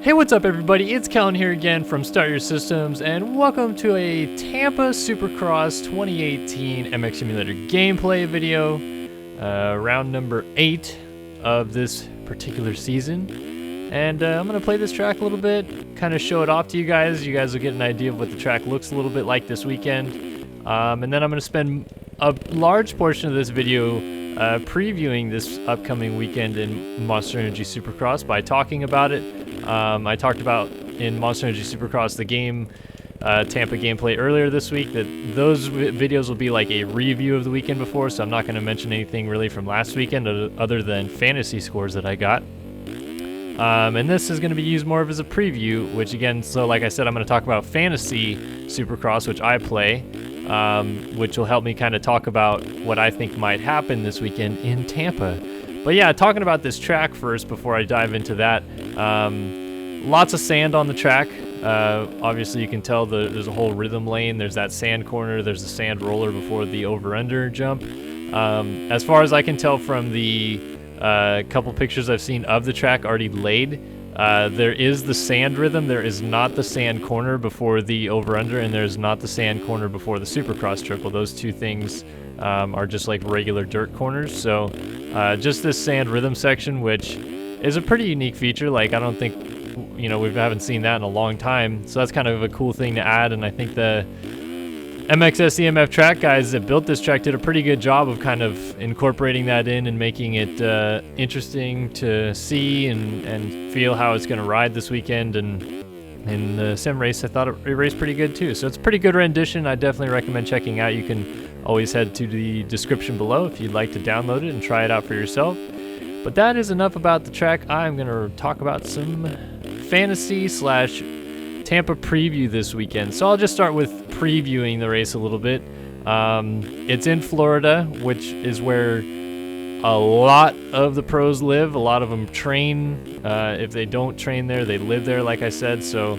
Hey, what's up everybody? It's Kellen here again from Start Your Systems, and welcome to a Tampa Supercross 2018 MX Simulator gameplay video, round number 8 of this particular season. And I'm going to play this track a little bit, kind of show it off to you guys. You guys will get an idea of what the track looks a little bit like this weekend. And then I'm going to spend a large portion of this video previewing this upcoming weekend in Monster Energy Supercross by talking about it. I talked about in Monster Energy Supercross the game Tampa gameplay earlier this week, that those videos will be like a review of the weekend before, so I'm not going to mention anything really from last weekend other than fantasy scores that I got. And this is going to be used more of as a preview, which again, so like I said, I'm going to talk about fantasy Supercross, which I play, which will help me kind of talk about what I think might happen this weekend in Tampa. But yeah, talking about this track first before I dive into that. Lots of sand on the track. Obviously you can tell there's a whole rhythm lane. There's that sand corner. There's the sand roller before the over-under jump. As far as I can tell from the couple pictures I've seen of the track already laid, there is the sand rhythm. There is not the sand corner before the over-under, and there's not the sand corner before the Supercross triple. Those two things are just like regular dirt corners. So just this sand rhythm section, which is a pretty unique feature. Like, I don't think, we haven't seen that in a long time. So that's kind of a cool thing to add. And I think the MXS EMF track guys that built this track did a pretty good job of kind of incorporating that in and making it interesting to see and feel how it's going to ride this weekend. And in the sim race, I thought it raced pretty good too. So it's a pretty good rendition. I definitely recommend checking out. You can always head to the description below if you'd like to download it and try it out for yourself. But that is enough about the track. I'm going to talk about some fantasy / Tampa preview this weekend. So I'll just start with previewing the race a little bit. It's in Florida, which is where a lot of the pros live. A lot of them train. If they don't train there, they live there, like I said. So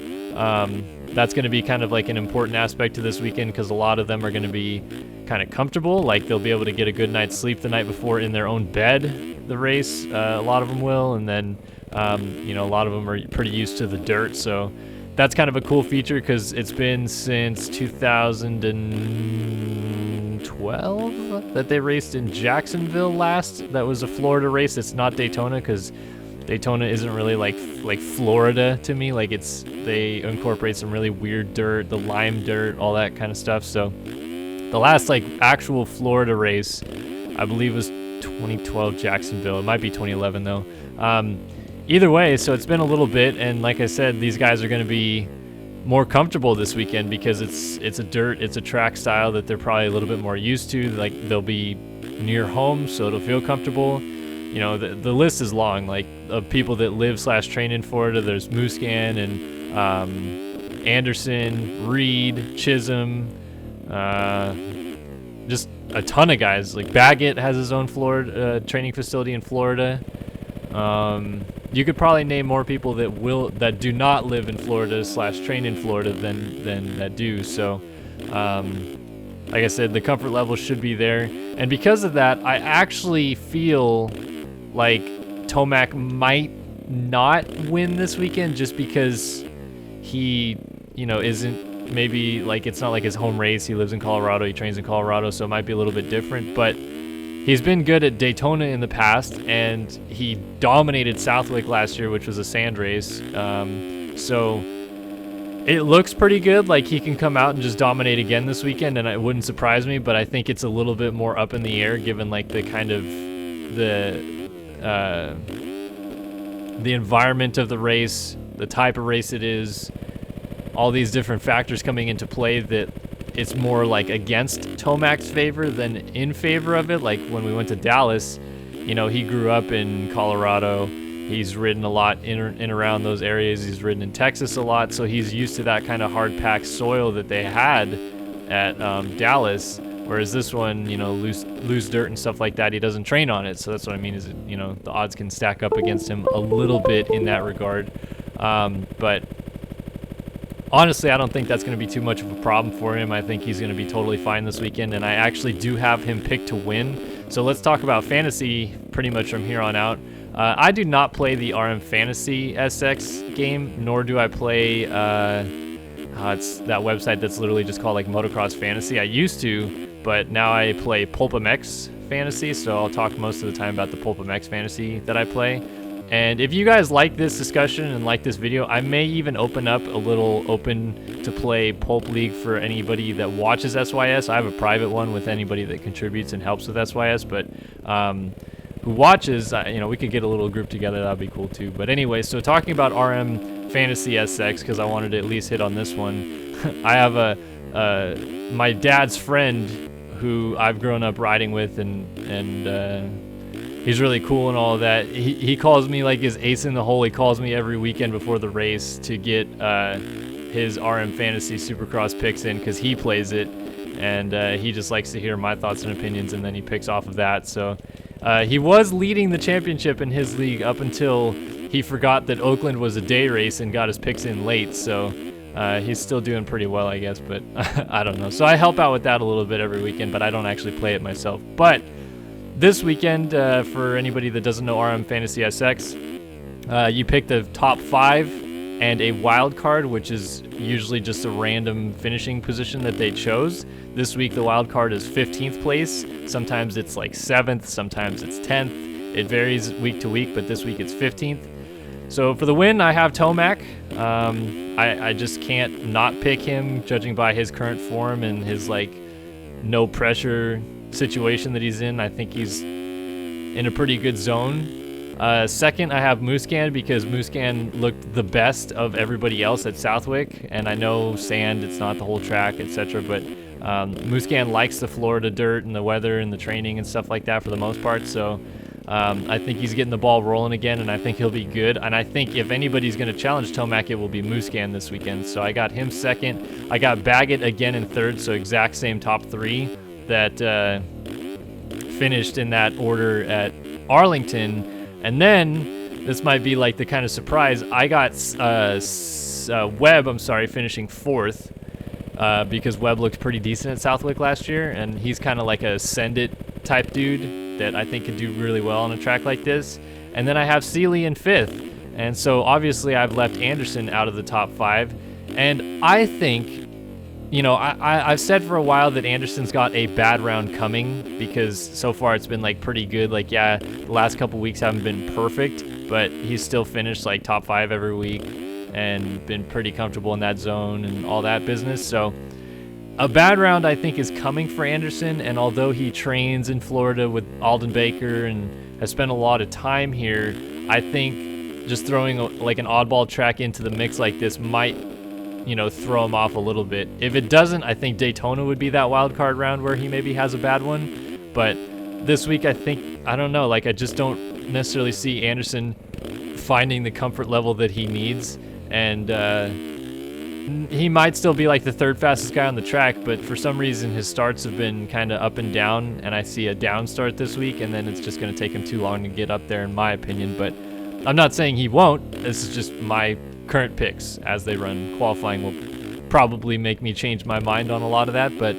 that's going to be kind of like an important aspect to this weekend, because a lot of them are going to be kind of comfortable. Like, they'll be able to get a good night's sleep the night before in their own bed, the race. A lot of them will. And then, a lot of them are pretty used to the dirt. So that's kind of a cool feature, because it's been since 2012 that they raced in Jacksonville last. That was a Florida race. It's not Daytona, because Daytona isn't really like Florida to me. Like, they incorporate some really weird dirt, the lime dirt, all that kind of stuff. So the last like actual Florida race, I believe, was 2012 Jacksonville. It might be 2011 though. Either way, so it's been a little bit, and like I said, these guys are going to be more comfortable this weekend because it's a track style that they're probably a little bit more used to. Like, they'll be near home, so it'll feel comfortable. The list is long, like, of people that live / train in Florida. There's Muscan and Anderson, Reed, Chism, just a ton of guys. Like, Baggett has his own Florida training facility in Florida. You could probably name more people that do not live in Florida / train in Florida than that do. So, like I said, the comfort level should be there. And because of that, I actually feel like Tomac might not win this weekend, just because he, isn't, maybe, like, it's not like his home race. He lives in Colorado. He trains in Colorado, so it might be a little bit different. But he's been good at Daytona in the past, and he dominated Southwick last year, which was a sand race. So it looks pretty good. Like, he can come out and just dominate again this weekend, and it wouldn't surprise me. But I think it's a little bit more up in the air, given like the kind of the environment of the race, the type of race it is, all these different factors coming into play, that it's more like against Tomac's favor than in favor of it. Like, when we went to Dallas, he grew up in Colorado. He's ridden a lot in around those areas. He's ridden in Texas a lot, so he's used to that kind of hard-packed soil that they had at Dallas. Whereas this one, loose dirt and stuff like that, he doesn't train on it. So that's what I mean, is the odds can stack up against him a little bit in that regard. But honestly, I don't think that's going to be too much of a problem for him. I think he's going to be totally fine this weekend, and I actually do have him picked to win. So let's talk about fantasy pretty much from here on out. I do not play the RM Fantasy SX game, nor do I play it's that website that's literally just called like Motocross Fantasy. I used to, but now I play PulpMX Fantasy, so I'll talk most of the time about the PulpMX Fantasy that I play. And if you guys like this discussion and like this video, I may even open up a little open to play Pulp League for anybody that watches SYS. I have a private one with anybody that contributes and helps with SYS, but who watches, we could get a little group together. That'd be cool too. But anyway, so talking about RM Fantasy SX, because I wanted to at least hit on this one. I have my dad's friend who I've grown up riding with, and he's really cool and all of that. He calls me like his ace in the hole. He calls me every weekend before the race to get his RM Fantasy Supercross picks in, because he plays it, and he just likes to hear my thoughts and opinions, and then he picks off of that. So he was leading the championship in his league up until he forgot that Oakland was a day race and got his picks in late. So he's still doing pretty well, I guess, but I don't know. So I help out with that a little bit every weekend, but I don't actually play it myself. But this weekend, for anybody that doesn't know RM Fantasy SX, you pick the top 5 and a wild card, which is usually just a random finishing position that they chose. This week, the wild card is 15th place. Sometimes it's like 7th, sometimes it's 10th. It varies week to week, but this week it's 15th. So for the win, I have Tomac. I just can't not pick him, judging by his current form and his like no pressure situation that he's in. I think he's in a pretty good zone. Second, I have Muscan, because Muscan looked the best of everybody else at Southwick, and I know sand, it's not the whole track, etc., but Muscan likes the Florida dirt and the weather and the training and stuff like that for the most part. So I think he's getting the ball rolling again, and I think he'll be good. And I think if anybody's going to challenge Tomac, it will be Muscan this weekend. So I got him second. I got Baggett again in third, so exact same top 3 that finished in that order at Arlington. And then, this might be like the kind of surprise, I got Webb, finishing 4th, because Webb looked pretty decent at Southwick last year, and he's kind of like a send-it type dude that I think could do really well on a track like this. And then I have Seeley in 5th, and so obviously I've left Anderson out of the top 5, and I think, I've said for a while that Anderson's got a bad round coming, because so far it's been like pretty good. Like, yeah, the last couple weeks haven't been perfect, but he's still finished like top 5 every week and been pretty comfortable in that zone and all that business. So a bad round, I think, is coming for Anderson, and although he trains in Florida with Alden Baker and has spent a lot of time here, I think just throwing like an oddball track into the mix like this might throw him off a little bit. If it doesn't, I think Daytona would be that wild card round where he maybe has a bad one. But this week, I don't know, like I just don't necessarily see Anderson finding the comfort level that he needs. And he might still be like the 3rd fastest guy on the track, but for some reason his starts have been kind of up and down, and I see a down start this week, and then it's just going to take him too long to get up there, in my opinion. But I'm not saying he won't. This is just my current picks as they run. Qualifying will probably make me change my mind on a lot of that, but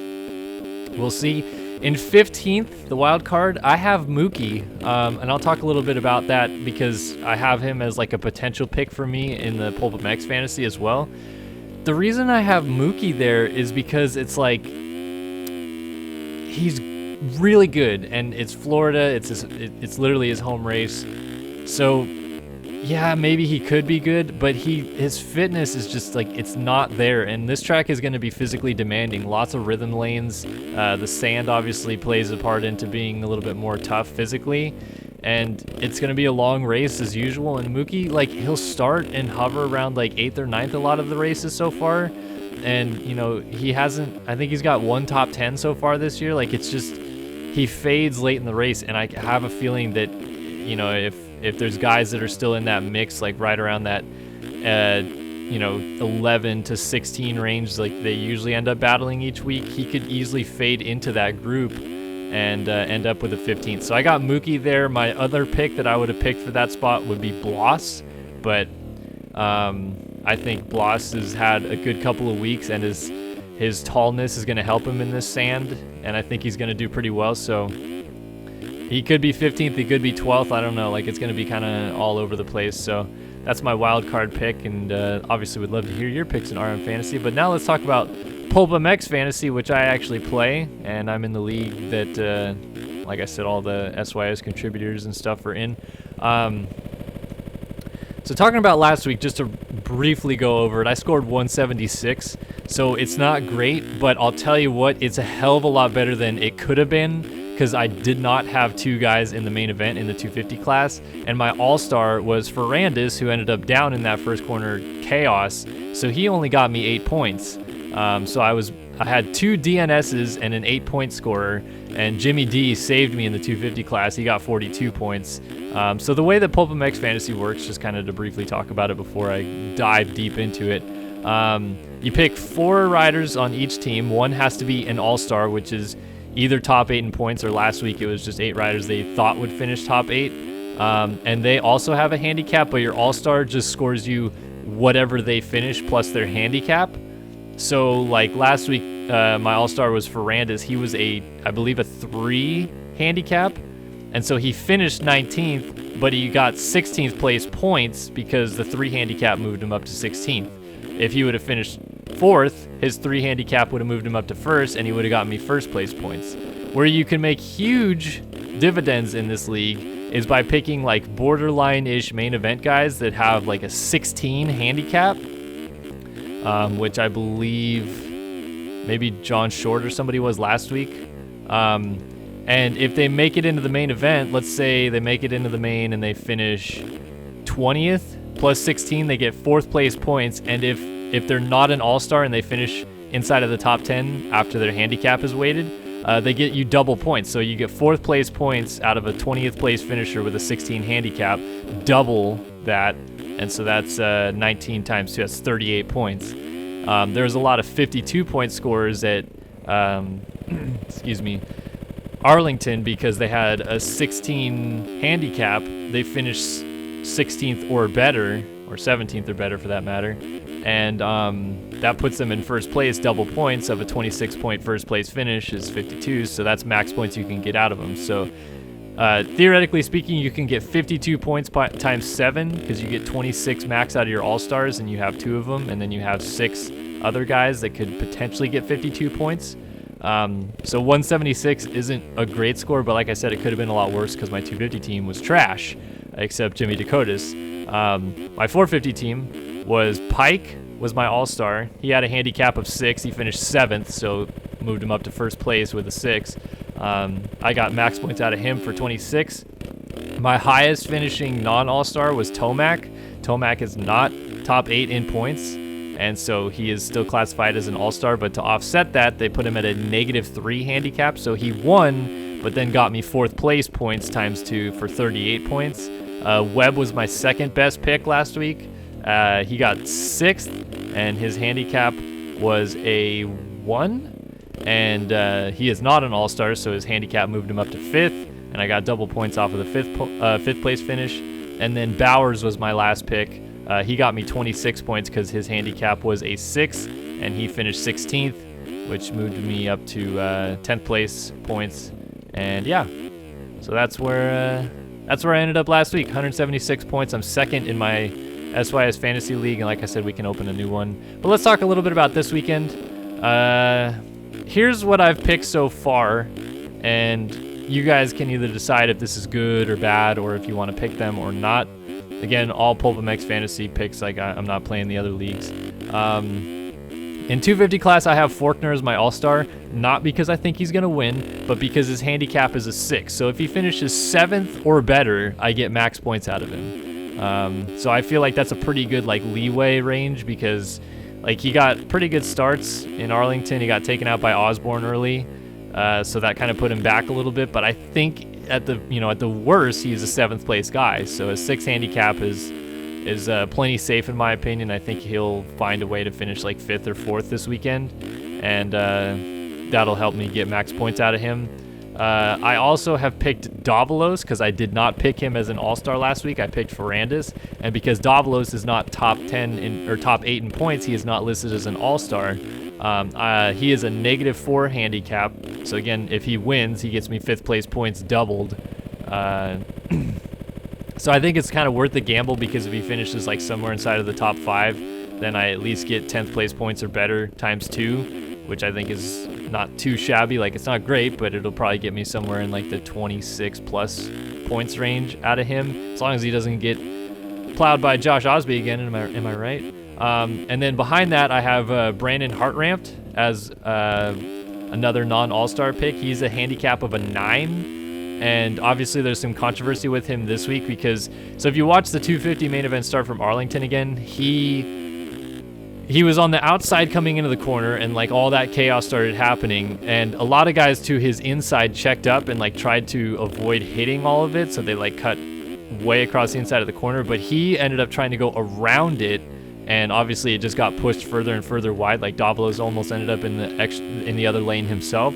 we'll see. In 15th, the wild card, I have Mookie, and I'll talk a little bit about that because I have him as like a potential pick for me in the PulpMX Fantasy as well. The reason I have Mookie there is because it's like he's really good, and it's Florida. It's literally his home race, so yeah, maybe he could be good, but his fitness is just like, it's not there. And this track is going to be physically demanding. Lots of rhythm lanes. The sand obviously plays a part into being a little bit more tough physically. And it's going to be a long race as usual. And Mookie, like, he'll start and hover around like 8th or 9th a lot of the races so far. And, he hasn't, I think he's got 1 top 10 so far this year. Like, it's just, he fades late in the race. And I have a feeling that, if there's guys that are still in that mix, like right around that, 11 to 16 range, like they usually end up battling each week, he could easily fade into that group and end up with a 15th. So I got Mookie there. My other pick that I would have picked for that spot would be Blose, but I think Blose has had a good couple of weeks, and his tallness is going to help him in this sand, and I think he's going to do pretty well. So he could be 15th, he could be 12th. I don't know. Like, it's going to be kind of all over the place. So that's my wild card pick, and obviously would love to hear your picks in RM Fantasy. But now let's talk about Pulp MX Fantasy, which I actually play, and I'm in the league that, like I said, all the SYS contributors and stuff are in. So talking about last week, just to briefly go over it, I scored 176, so it's not great, but I'll tell you what, it's a hell of a lot better than it could have been, because I did not have two guys in the main event in the 250 class, and my all-star was Ferrandis, who ended up down in that first corner chaos, so he only got me 8 points. So I had 2 DNSs and an 8-point scorer, and Jimmy D saved me in the 250 class. He got 42 points. So the way that Pulp MX Fantasy works, just kind of to briefly talk about it before I dive deep into it, you pick 4 riders on each team. One has to be an all-star, which is either top 8 in points, or last week it was just 8 riders they thought would finish top 8. And they also have a handicap, but your all-star just scores you whatever they finish plus their handicap. So, like, last week, my all-star was Ferrandis. He was I believe a 3 handicap, and so he finished 19th, but he got 16th place points because the 3 handicap moved him up to 16th. If he would have finished 4th, his 3 handicap would have moved him up to 1st, and he would have gotten me 1st place points. Where you can make huge dividends in this league is by picking, like, borderline-ish main event guys that have, like, a 16 handicap, which I believe maybe John Short or somebody was last week. And if they make it into the main event, let's say they make it into the main and they finish 20th plus 16, they get 4th place points. And if they're not an all-star and they finish inside of the top 10 after their handicap is weighted, they get you double points. So you get 4th place points out of a 20th place finisher with a 16 handicap, double that. And so that's 19 times 2, that's 38 points. There's a lot of 52-point scorers at, Arlington, because they had a 16 handicap. They finished 16th or better, or 17th or better for that matter. And that puts them in first place. Double points of a 26-point first place finish is 52, so that's max points you can get out of them. So theoretically speaking, you can get 52 points times 7, because you get 26 max out of your all-stars, and you have 2 of them, and then you have 6 other guys that could potentially get 52 points. So 176 isn't a great score, but like I said, it could have been a lot worse because my 250 team was trash, except Jimmy Dakotas. My 450 team was Pike was my all-star. He had a handicap of 6. He finished 7th, so moved him up to first place with a 6. I got max points out of him for 26. My highest finishing non-all-star was Tomac. Tomac is not top 8 in points, and so he is still classified as an all-star, but to offset that, they put him at a -3 handicap, so he won, but then got me 4th place points times 2 for 38 points. Webb was my second best pick last week. He got 6th, and his handicap was a 1, and he is not an all-star, so his handicap moved him up to 5th, and I got double points off of the 5th place finish. And then Bowers was my last pick. He got me 26 points because his handicap was a 6, and he finished 16th, which moved me up to 10th place points. And yeah, so that's where I ended up last week, 176 points. I'm second in my SYS Fantasy League, and like I said, we can open a new one. But let's talk a little bit about this weekend. Here's what I've picked so far, and you guys can either decide if this is good or bad, or if you want to pick them or not. Again, all Pulp MX Fantasy picks, like I'm not playing the other leagues. In 250 class, I have Faulkner as my all-star, not because I think he's going to win, but because his handicap is a 6. So if he finishes 7th or better, I get max points out of him. So I feel like that's a pretty good like leeway range, because like he got pretty good starts in Arlington. He got taken out by Osborne early, so that kind of put him back a little bit. But I think at the worst, he's a 7th place guy. So a 6 handicap is plenty safe in my opinion. I think he'll find a way to finish like 5th or 4th this weekend, and that'll help me get max points out of him. I also have picked Blose because I did not pick him as an all-star last week. I picked Ferrandis, and because Blose is not top 10 or top 8 in points, he is not listed as an all-star. He is a -4 handicap, so again, if he wins, he gets me 5th place points doubled. So I think it's kind of worth the gamble, because if he finishes like somewhere inside of the top 5, then I at least get 10th place points or better times 2, which I think is not too shabby. Like, it's not great, but it'll probably get me somewhere in like the 26 plus points range out of him, as long as he doesn't get plowed by Josh Osby again. Am I right? And then behind that, I have Brandon Hartranft as another non-all-star pick. He's a handicap of a 9. And obviously there's some controversy with him this week, because, so if you watch the 250 main event start from Arlington again, he was on the outside coming into the corner, and like all that chaos started happening, and a lot of guys to his inside checked up and like tried to avoid hitting all of it, so they like cut way across the inside of the corner, but he ended up trying to go around it, and obviously it just got pushed further and further wide. Like, Blose almost ended up in the other lane himself.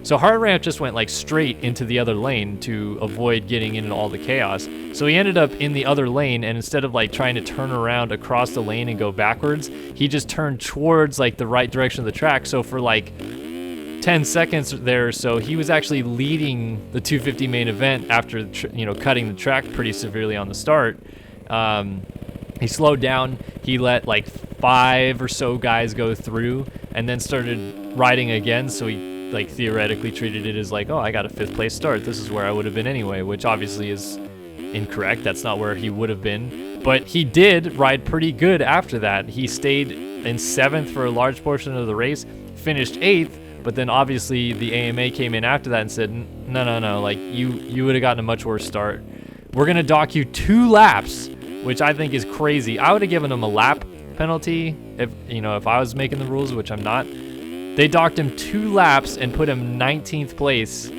So Hartranft just went like straight into the other lane to avoid getting into all the chaos. So he ended up in the other lane, and instead of like trying to turn around across the lane and go backwards, he just turned towards like the right direction of the track. So for like 10 seconds there or so, he was actually leading the 250 main event after, cutting the track pretty severely on the start. He slowed down. He let like 5 or so guys go through, and then started riding again. So he like theoretically treated it as like, oh, I got a 5th place start. This is where I would have been anyway, which obviously is incorrect. That's not where he would have been. But he did ride pretty good after that. He stayed in 7th for a large portion of the race, finished 8th, but then obviously the AMA came in after that and said, no, like you would have gotten a much worse start. We're gonna dock you 2 laps, which I think is crazy. I would have given him a lap penalty if I was making the rules, which I'm not. They docked him 2 laps and put him 19th place,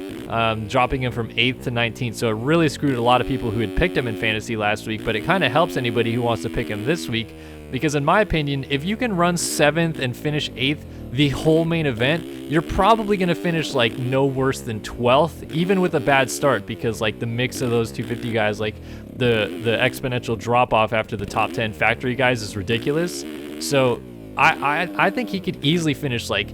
dropping him from 8th to 19th. So it really screwed a lot of people who had picked him in fantasy last week, but it kind of helps anybody who wants to pick him this week, because in my opinion, if you can run 7th and finish 8th the whole main event, you're probably going to finish like no worse than 12th, even with a bad start, because like the mix of those 250 guys, like the exponential drop off after the top 10 factory guys is ridiculous. So I think he could easily finish like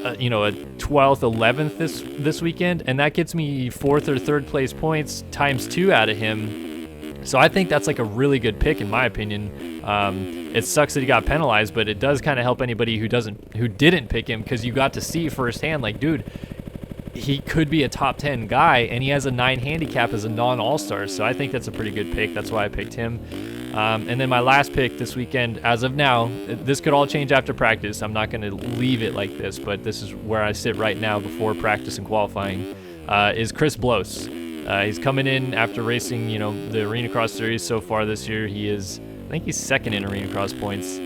a 12th, 11th this weekend, and that gets me 4th or 3rd place points times 2 out of him. So I think that's like a really good pick in my opinion. It sucks that he got penalized, but it does kind of help anybody who didn't pick him, because you got to see firsthand, like, dude, he could be a top 10 guy, and he has a 9 handicap as a non-all-star. So I think that's a pretty good pick. That's why I picked him. And then my last pick this weekend, as of now, this could all change after practice. I'm not going to leave it like this, but this is where I sit right now before practice and qualifying, is Chris Blose. He's coming in after racing, the Arena Cross Series so far this year. I think he's 2nd in Arena Cross points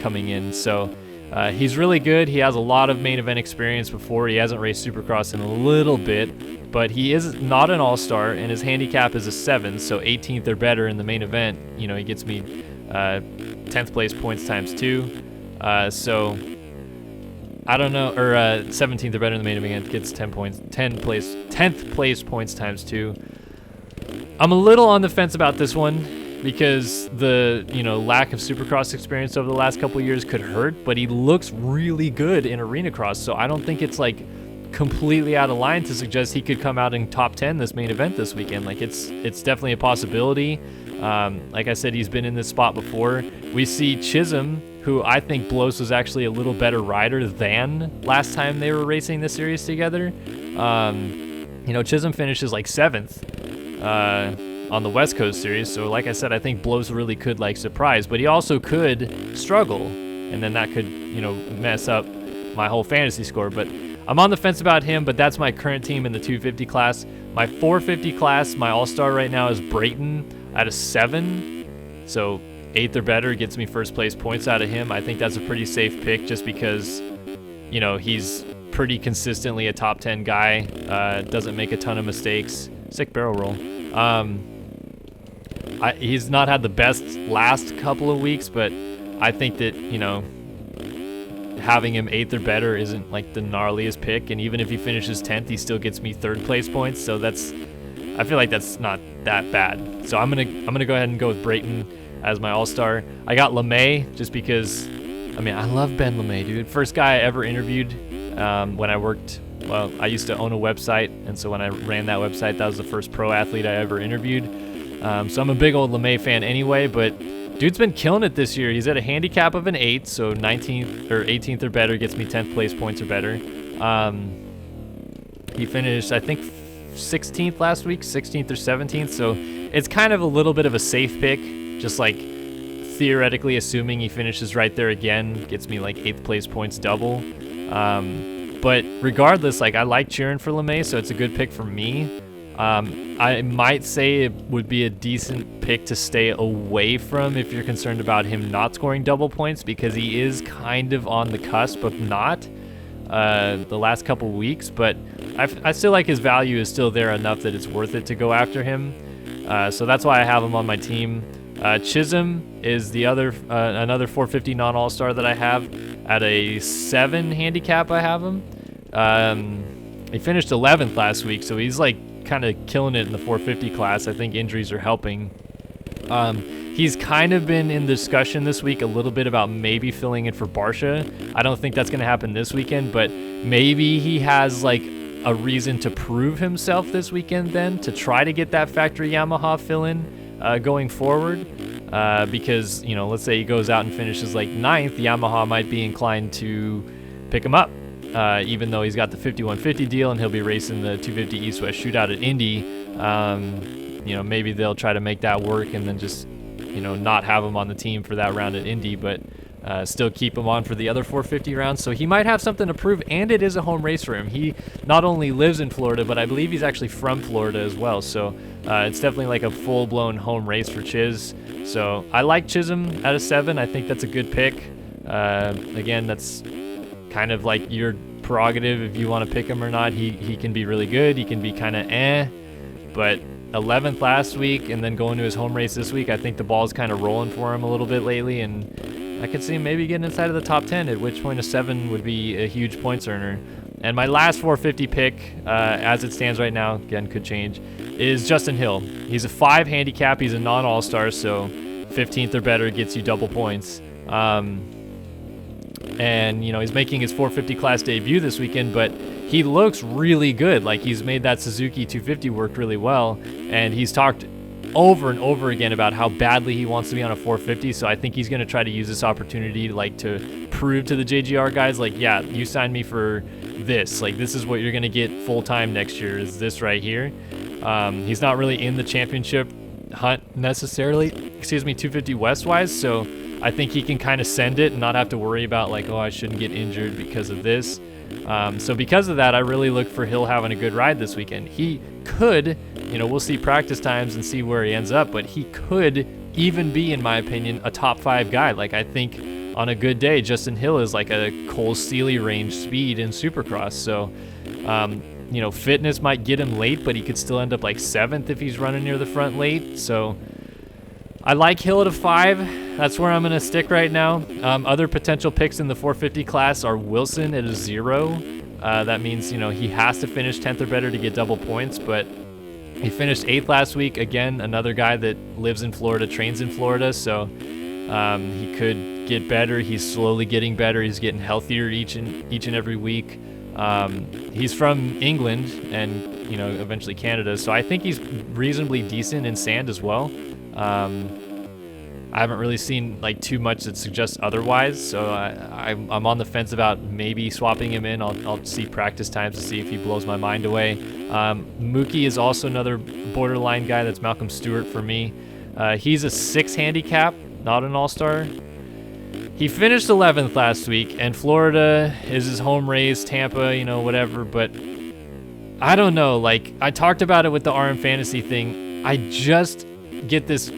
coming in. So he's really good. He has a lot of main event experience before. He hasn't raced Supercross in a little bit, but he is not an all-star, and his handicap is a 7, so 18th or better in the main event. He gets me 10th place points times 2. So I don't know, or 17th or better in the main event gets 10th place points times 2. I'm a little on the fence about this one, because the lack of Supercross experience over the last couple of years could hurt, but he looks really good in Arena Cross, so I don't think it's like completely out of line to suggest he could come out in top 10 this main event this weekend. Like, it's definitely a possibility. Like I said, he's been in this spot before. We see Chism, who I think Blose was actually a little better rider than last time they were racing this series together. Chism finishes like 7th on the West Coast series, so like I said, I think Blose really could like surprise, but he also could struggle, and then that could mess up my whole fantasy score. But I'm on the fence about him, but that's my current team in the 250 class. My 450 class, my all-star right now is Brayton at a 7, so 8th or better gets me 1st place points out of him. I think that's a pretty safe pick, just because he's pretty consistently a top 10 guy, doesn't make a ton of mistakes. Sick barrel roll. He's not had the best last couple of weeks, but I think that having him 8th or better isn't like the gnarliest pick, and even if he finishes 10th, he still gets me 3rd place points. So I feel like that's not that bad. So I'm gonna go ahead and go with Brayton as my all-star. I got LeMay just because, I mean, I love Ben LeMay, dude. First guy I ever interviewed when I worked. Well, I used to own a website, and so when I ran that website, that was the first pro athlete I ever interviewed. So I'm a big old LeMay fan anyway, but dude's been killing it this year. He's at a handicap of an 8, so 19th or 18th or better gets me 10th place points or better. He finished, I think, 16th last week, 16th or 17th, so it's kind of a little bit of a safe pick, just like theoretically assuming he finishes right there again, gets me like 8th place points double. But regardless, like, I like cheering for LeMay, so it's a good pick for me. I might say it would be a decent pick to stay away from if you're concerned about him not scoring double points, because he is kind of on the cusp of not the last couple weeks, but I still like his value is still there enough that it's worth it to go after him. So that's why I have him on my team. Chism is the other another 450 non-all-star that I have at a 7 handicap. I have him. He finished 11th last week, so he's like kind of killing it in the 450 class. I think injuries are helping. He's kind of been in discussion this week a little bit about maybe filling in for Barsha. I don't think that's going to happen this weekend, but maybe he has like a reason to prove himself this weekend then to try to get that factory Yamaha fill-in going forward. Because, you know, let's say he goes out and finishes like 9th, Yamaha might be inclined to pick him up. Even though he's got the 5150 deal and he'll be racing the 250 East-West shootout at Indy, you know, maybe they'll try to make that work and then just, you know, not have him on the team for that round at Indy, but still keep him on for the other 450 rounds. So he might have something to prove, and it is a home race for him. He not only lives in Florida, but I believe he's actually from Florida as well. So it's definitely like a full-blown home race for Chiz. So I like Chism at a 7. I think that's a good pick. Again, that's kind of like your prerogative if you want to pick him or not. He can be really good. He can be kind of but 11th last week and then going to his home race this week, I think the ball's kind of rolling for him a little bit lately, and I could see him maybe getting inside of the top 10, at which point a 7 would be a huge points earner. And my last 450 pick, as it stands right now, again, could change, is Justin Hill. He's a 5 handicap. He's a non-all-star, so 15th or better gets you double points. And, you know, he's making his 450 class debut this weekend, but he looks really good. Like, he's made that Suzuki 250 work really well, and he's talked over and over again about how badly he wants to be on a 450, so I think he's going to try to use this opportunity like to prove to the JGR guys, like, yeah, you signed me for this. Like, this is what you're going to get full-time next year, is this right here. He's not really in the championship hunt necessarily, 250 West-wise, so I think he can kind of send it and not have to worry about, like, oh, I shouldn't get injured because of this. So because of that, I really look for Hill having a good ride this weekend. He could, you know, we'll see practice times and see where he ends up, but he could even be, in my opinion, a top 5 guy. Like, I think on a good day, Justin Hill is like a Cole Seeley range speed in Supercross. So, you know, fitness might get him late, but he could still end up like 7th if he's running near the front late. So I like Hill at a 5. That's where I'm going to stick right now. Other potential picks in the 450 class are Wilson at a 0. That means, you know, he has to finish 10th or better to get double points, but he finished 8th last week. Again, another guy that lives in Florida, trains in Florida, so he could get better. He's slowly getting better. He's getting healthier each and every week. He's from England and, you know, eventually Canada, so I think he's reasonably decent in sand as well. I haven't really seen like too much that suggests otherwise, so I'm on the fence about maybe swapping him in. I'll see practice times to see if he blows my mind away. Mookie is also another borderline guy. That's Malcolm Stewart for me. He's a 6 handicap, not an all-star. He finished 11th last week, and Florida is his home race, Tampa, you know, whatever, but I don't know. Like, I talked about it with the RM Fantasy thing. I just get this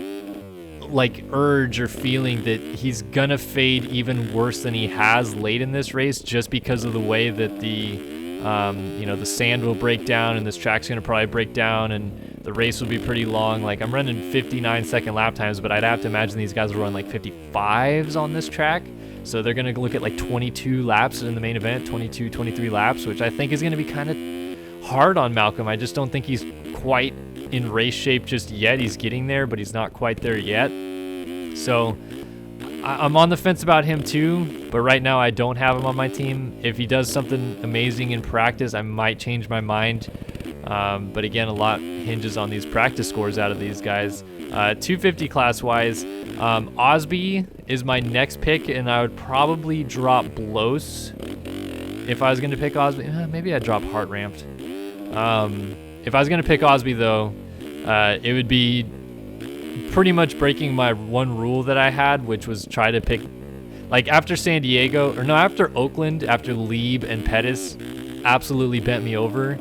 like urge or feeling that he's gonna fade even worse than he has late in this race, just because of the way that the you know, the sand will break down and this track's gonna probably break down and the race will be pretty long. Like, I'm running 59-second lap times, but I'd have to imagine these guys will run like 55s on this track. So they're going to look at like 22 laps in the main event, 22, 23 laps, which I think is going to be kind of hard on Malcolm. I just don't think he's quite in race shape just yet. He's getting there, but he's not quite there yet. So I'm on the fence about him too, but right now I don't have him on my team. If he does something amazing in practice, I might change my mind. But again, a lot hinges on these practice scores out of these guys. 250 class-wise, Osby is my next pick, and I would probably drop Blose if I was going to pick Osby. Maybe I'd drop Heart Ramped. If I was going to pick Osby, though, it would be pretty much breaking my one rule that I had, which was try to pick, like after San Diego, or no, after Oakland, after Lieb and Pettis absolutely bent me over.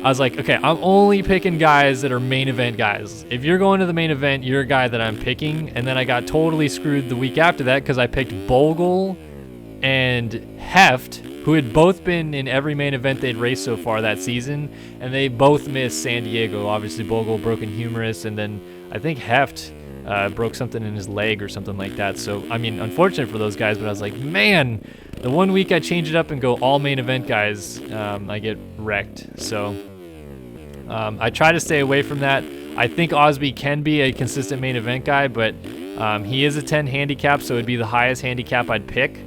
I was like, okay, I'm only picking guys that are main event guys. If you're going to the main event, you're a guy that I'm picking. And then I got totally screwed the week after that because I picked Bogle and Heft, who had both been in every main event they'd raced so far that season, and they both missed San Diego. Obviously, Bogle broken humerus, and then I think Heft broke something in his leg or something like that. So, I mean, unfortunate for those guys, but I was like, man, the one week I change it up and go all main event guys, I get wrecked. So I try to stay away from that. I think Osby can be a consistent main event guy, but he is a 10 handicap, so it'd be the highest handicap I'd pick.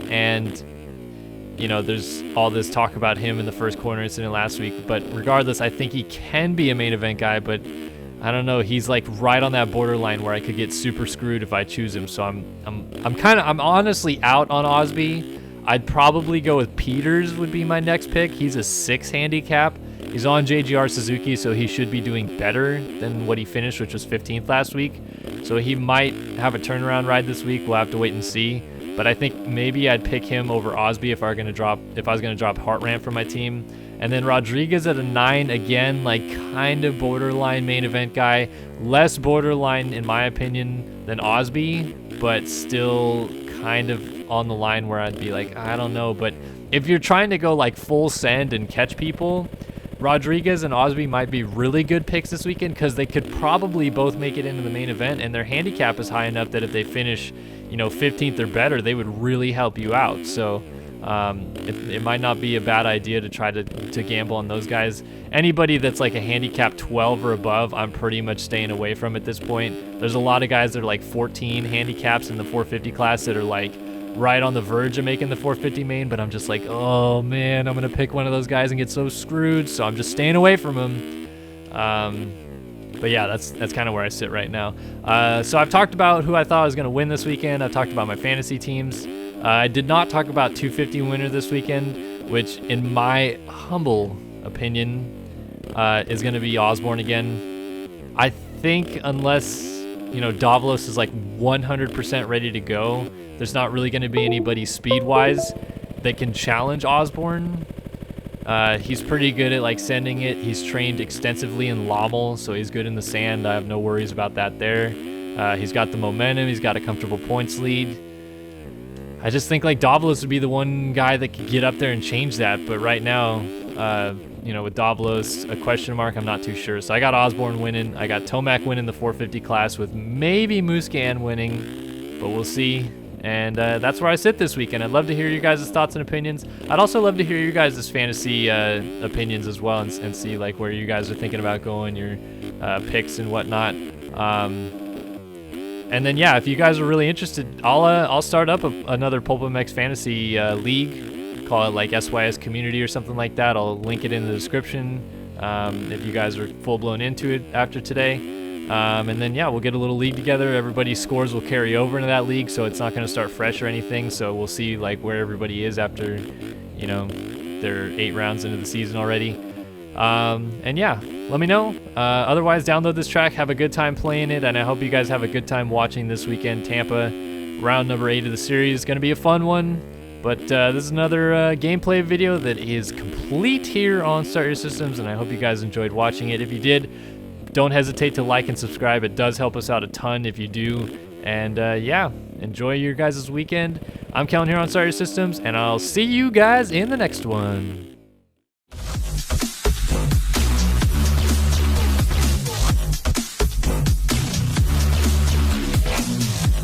And you know, there's all this talk about him in the first corner incident last week, but regardless, I think he can be a main event guy, but I don't know, he's like right on that borderline where I could get super screwed if I choose him. So I'm honestly out on Osby. I'd probably go with Peters would be my next pick. He's a 6 handicap. He's on JGR Suzuki, so he should be doing better than what he finished, which was 15th last week. So he might have a turnaround ride this week. We'll have to wait and see. But I think maybe I'd pick him over Osby if I was going to drop Heart Ramp from my team. And then Rodriguez at a 9, again, like kind of borderline main event guy. Less borderline, in my opinion, than Osby, but still kind of on the line where I'd be like, I don't know. But if you're trying to go like full send and catch people, Rodriguez and Osby might be really good picks this weekend because they could probably both make it into the main event, and their handicap is high enough that if they finish, 15th or better, they would really help you out. So it might not be a bad idea to try to gamble on those guys. Anybody that's like a handicap 12 or above, I'm pretty much staying away from at this point. There's a lot of guys that are like 14 handicaps in the 450 class that are like right on the verge of making the 450 main, but I'm just like, oh man, I'm gonna pick one of those guys and get so screwed, so I'm just staying away from him. But yeah, that's kind of where I sit right now. So I've talked about who I thought was gonna win this weekend. I've talked about my fantasy teams. I did not talk about 250 winner this weekend, which in my humble opinion is gonna be Osborne again. I think unless Davlos is like 100% ready to go, there's not really going to be anybody speed-wise that can challenge Osborne. He's pretty good at like sending it. He's trained extensively in Lommel, so he's good in the sand. I have no worries about that there. He's got the momentum. He's got a comfortable points lead. I just think like Davlos would be the one guy that could get up there and change that. But right now, with Davlos, a question mark, I'm not too sure. So I got Osborne winning. I got Tomac winning the 450 class with maybe Muscan winning, but we'll see. And that's where I sit this weekend. I'd love to hear you guys' thoughts and opinions. I'd also love to hear you guys' fantasy opinions as well, and see like where you guys are thinking about going, your picks and whatnot. And then yeah, if you guys are really interested, I'll start up another PulpMX fantasy league. Call it like SYS Community or something like that. I'll link it in the description if you guys are full blown into it after today. And then yeah, we'll get a little league together. Everybody's scores will carry over into that league, so it's not going to start fresh or anything. So we'll see like where everybody is after they're 8 rounds into the season already. And yeah, let me know. Otherwise, download this track, have a good time playing it, and I hope you guys have a good time watching this weekend Tampa round number 8 of the series. It's going to be a fun one. But this is another gameplay video that is complete here on Start Your Systems, and I hope you guys enjoyed watching it. If you did, don't hesitate to like and subscribe. It does help us out a ton if you do. And yeah, enjoy your guys' weekend. I'm Kellen here on Start Your Systems, and I'll see you guys in the next one.